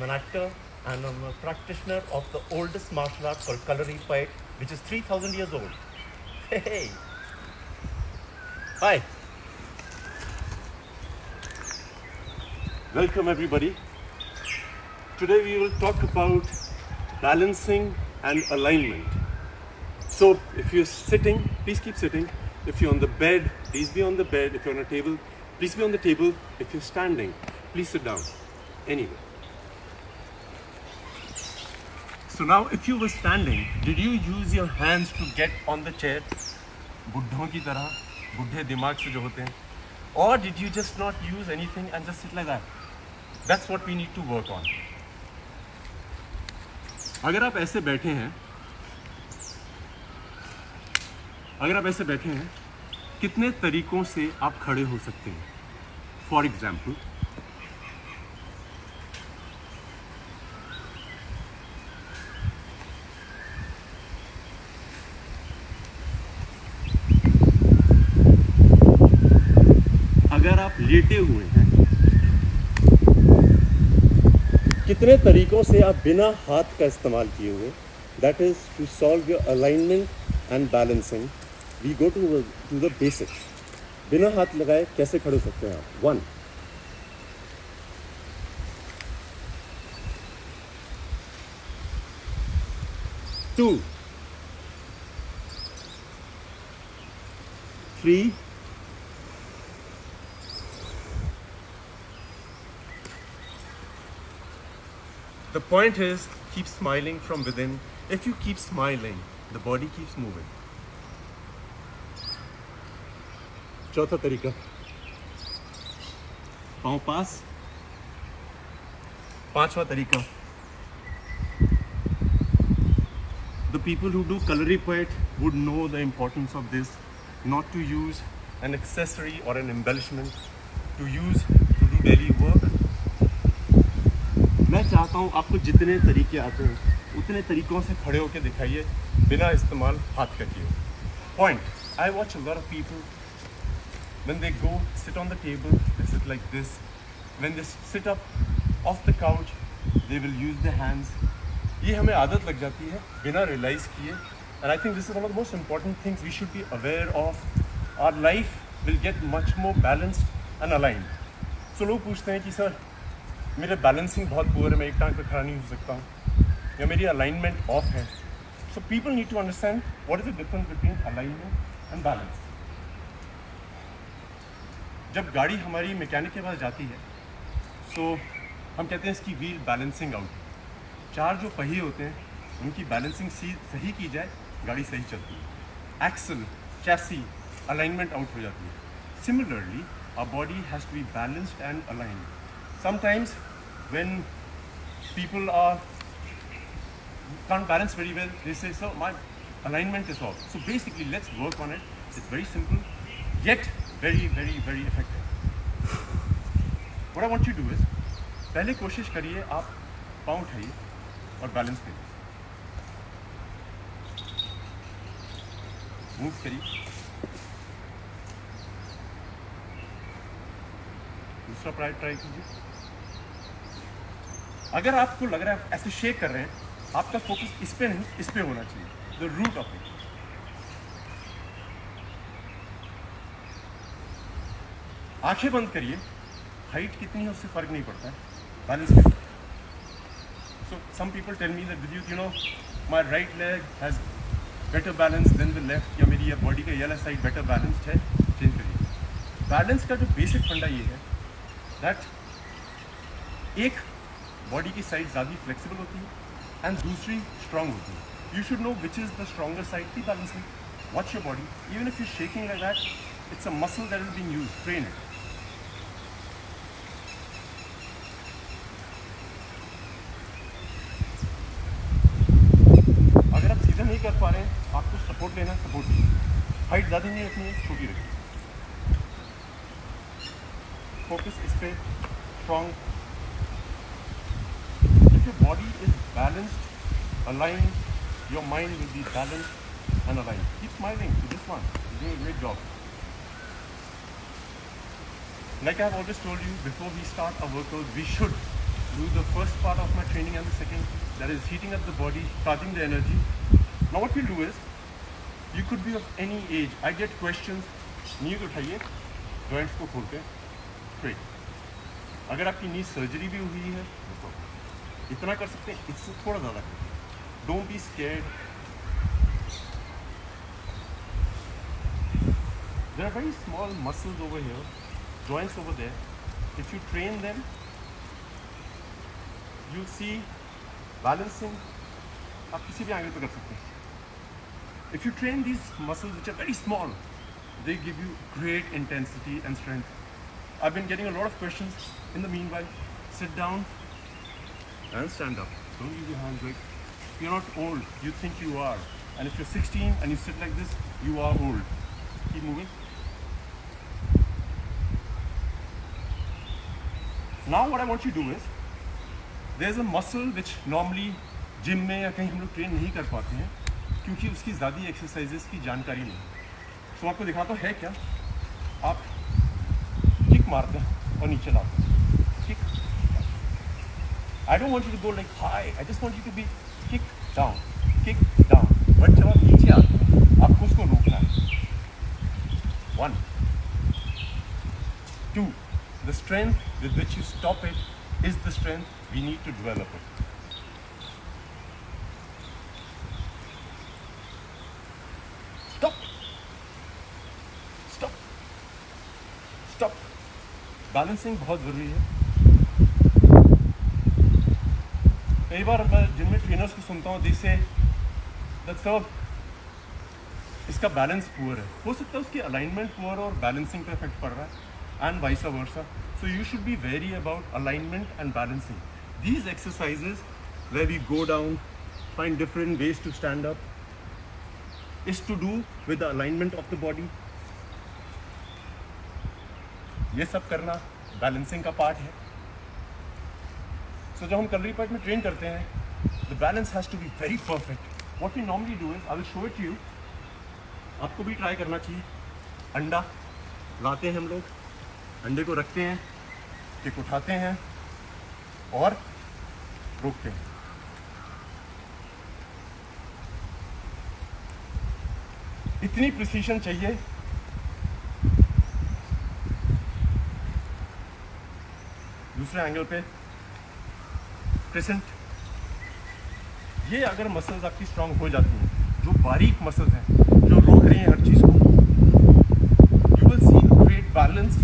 I'm an actor and I'm a practitioner of the oldest martial art called Kalaripayat, which is 3,000 years old. Hey! Hi! Welcome everybody. Today we will talk about balancing and alignment. So if you're sitting, please keep sitting. If you're on the bed, please be on the bed. If you're on a table, please be on the table. If you're standing, please sit down. Anyway. So now if you were standing, did you use your hands to get on the chair? बुड्ढों की तरह, बुड्ढे दिमाग से जो होते हैं. Or did you just not use anything and just sit like that? That's what we need to work on. अगर आप ऐसे बैठे हैं, कितने तरीकों से आप खड़े हो सकते हैं? फॉर एग्जाम्पल, अगर आप लेटे हुए हैं, कितने तरीकों से आप बिना हाथ का इस्तेमाल किए हुए, that is to solve your alignment and balancing, we go to the basics. बिना हाथ लगाए कैसे खड़े हो सकते हैं आप? 1, 2, 3, 'The point is, keep smiling from within. If you keep smiling, the body keeps moving. चौथा तरीका, पाँव पास. पांचवा तरीका, the people who do Kalaripayat would know the importance of this, not to use an accessory or an embellishment, to do daily work. मैं चाहता हूँ आपको जितने तरीके आते हैं उतने तरीकों से खड़े होकर दिखाइए बिना इस्तेमाल हाथ का किए. Point. I watch a lot of people when they go sit on the table, they sit like this. When they sit up off the couch, they will use their hands. ये हमें आदत लग जाती है बिना रियलाइज किए. And I think this is one of the most important things we should be aware of. Our life will get much more balanced and aligned. So लोग पूछते हैं कि सर मेरे बैलेंसिंग बहुत पुअर है, मैं एक टांग पे खड़ा नहीं हो सकता हूँ, या मेरी अलाइनमेंट ऑफ है. So people need to understand what is the difference between alignment and balance. जब गाड़ी हमारी मैकेनिक के पास जाती है, सो हम कहते हैं इसकी व्हील बैलेंसिंग आउट. 4 जो पहिए होते हैं उनकी बैलेंसिंग सही की जाए, गाड़ी सही चलती है. एक्सल, चैसी, अलाइनमेंट आउट हो जाती है. Similarly our body has to be balanced and aligned. Sometimes when people can't balance very well, they say, "So my alignment is off." So basically, let's work on it. It's very simple, yet very, very, very effective. What I want you to do is, पहले कोशिश करिए आप पाँव उठाइए और balance करिए. Move करिए. दूसरा ट्राई कीजिए. अगर आपको लग रहा है ऐसे शेक कर रहे हैं, आपका फोकस इस पे नहीं, इस पे होना चाहिए. The root of it. आंखें बंद करिए. हाइट कितनी है उससे फर्क नहीं पड़ता है, बैलेंस करिए. So some people tell me that with you know my right leg has better balance than the left, या मेरी बॉडी का ये वाला साइड बेटर बैलेंस्ड है. चेंज करिए. बैलेंस का जो बेसिक फंडा ये है दैट एक बॉडी की साइड ज़्यादा फ्लेक्सिबल होती है एंड दूसरी स्ट्रांग होती है. You should know which is the stronger side. की balancing. Watch your body. Even if you shaking like that, it's a muscle that is being used. Train it. अगर आप सीधा नहीं कर पा रहे हैं, आपको सपोर्ट लेना, सपोर्ट लीजिए. हाइट ज़्यादा नहीं रखनी है, छोटी रखिए. फोकस इस पे, strong. If your body is balanced, aligned, your mind will be balanced and aligned. Keep smiling to this one. You're doing a great job. Like I've always told you, before we start our workout, we should do the first part of my training and the second, that is heating up the body, charging the energy. Now what we'll do is, you could be of any age. I get questions, नी को उठाइए, joints को खोल के, straight. अगर आपकी नी surgery भी हुई है, तो इतना कर सकते हैं, इससे थोड़ा ज़्यादा करें. Don't be scared. There are very small muscles over here, joints over there. If you train them, you'll see balancing. आप किसी भी एंगल पे कर सकते हैं. If you train these muscles, which are very small, they give you great intensity and strength. I've been getting a lot of questions. In the meanwhile, sit down and stand up. Don't use your hands like you're not old. You think you are. And if you're 16 and you sit like this, you are old. Keep moving. Now what I want you to do is, there's a muscle which normally gym में या कहीं हम लोग train नहीं कर पाते हैं, क्योंकि उसकी ज़्यादा एक्सरसाइजेस की जानकारी नहीं. तो आपको दिखाता हूँ है क्या. आप किक मारते हैं और नीचे लाते हैं. Kick. I don't want you to go like high. I just want you to be kick down, kick down. But जब आप नीचे आते हैं, आपको उसको रोकना है. 1, 2. The strength with which you stop it is the strength we need to develop it. Stop. Stop. Stop. Balancing बहुत ज़रूरी है. कई बार मैं जिनमें ट्रेनर्स को सुनता हूँ, जिससे सब इसका बैलेंस पुअर है. हो सकता है उसकी अलाइनमेंट पुअर और बैलेंसिंग पे इफेक्ट पड़ रहा है, and vice versa. So you should be wary about alignment and balancing. These exercises where we go down, find different ways to stand up, is to do with the alignment of the body. ये सब करना balancing का part है. So जब हम kalari part में train करते हैं, the balance has to be very perfect. What we normally do is, I will show it to you. आपको भी ट्राई करना चाहिए. अंडा लाते हैं हम लोग, अंडे को रखते हैं, किक उठाते हैं और रोकते हैं. इतनी प्रिसीशन चाहिए. दूसरे एंगल पे क्रिसेंट. ये अगर मसल्स आपकी स्ट्रांग हो जाती हैं, जो बारीक मसल्स हैं, जो रोक रही हैं हर चीज़ को, you will see great balance,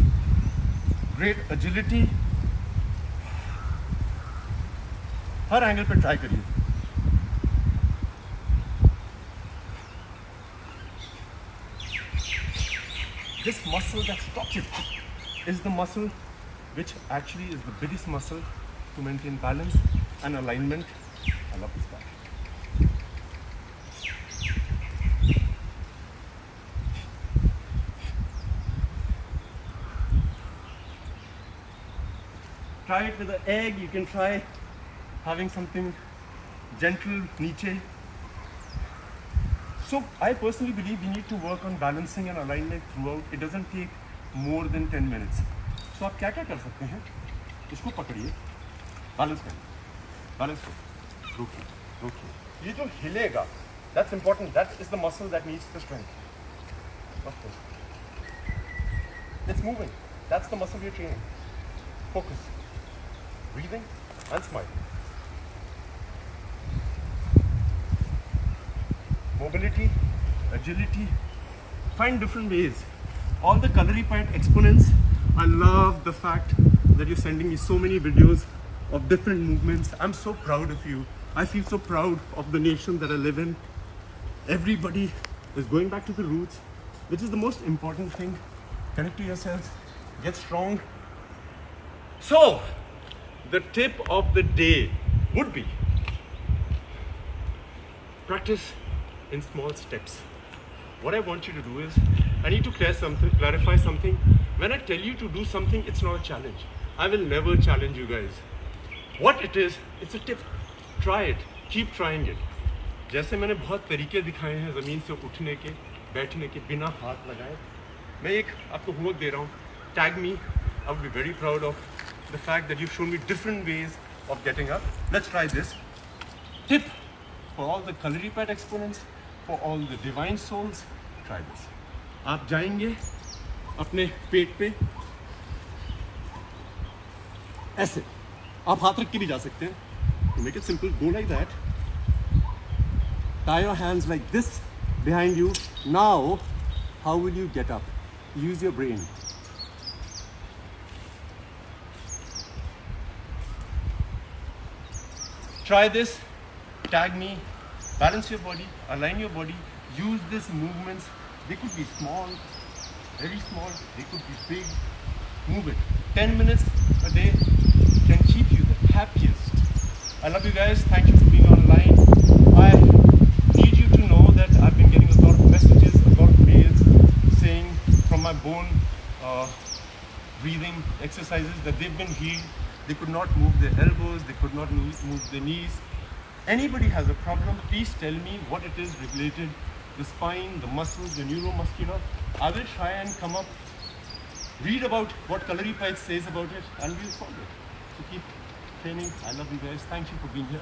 great agility. Her angle पे ट्राई करिए. This muscle that stops you is the muscle which actually is the biggest muscle to maintain balance and alignment. I love this part. Try it with an egg. You can try having something gentle niche. So I personally believe we need to work on balancing and alignment throughout. It doesn't take more than 10 minutes. So आप क्या क्या कर सकते हैं? इसको पकड़िए, balance करिए, balance करिए, रोकिए, रोकिए. ये जो हिलेगा, that's important. That is the muscle that needs the strength. Okay. It's moving. That's the muscle you're training. Focus. Breathing and smile. Mobility, agility, find different ways. All the Calorie Point exponents, I love the fact that you're sending me so many videos of different movements. I'm so proud of you. I feel so proud of the nation that I live in. Everybody is going back to the roots, which is the most important thing. Connect to yourselves, get strong. So, the tip of the day would be practice in small steps. What I want you to do is, I need to clarify something. When I tell you to do something, it's not a challenge. I will never challenge you guys. What it is, it's a tip. Try it. Keep trying it. जैसे मैंने बहुत तरीके दिखाए हैं ज़मीन से उठने के, बैठने के, बिना हाथ लगाए. मैं एक आपको होमवर्क दे रहा हूँ. Tag me. I would be very proud of the fact that you've shown me different ways of getting up. Let's try this. Tip for all the Kalaripayattu exponents, for all the divine souls, try this. आप जाएंगे अपने पेट पे ऐसे, आप हाथ रख के भी जा सकते हैं. To make it simple, go like that. Tie your hands like this behind you. Now, how will you get up? Use your brain. Try this. Tag me. Balance your body. Align your body. Use these movements. They could be small, very small. They could be big. Move it. 10 minutes a day can keep you the happiest. I love you guys. Thank you for being online. I need you to know that I've been getting a lot of messages, a lot of mails saying from my bone breathing exercises that they've been healed. They could not move their elbows, they could not move their knees. Anybody has a problem, please tell me what it is related, the spine, the muscles, the neuromuscular. I will try and come up, read about what Kalaripayattu says about it, and we'll solve it. So keep training. I love you guys. Thank you for being here.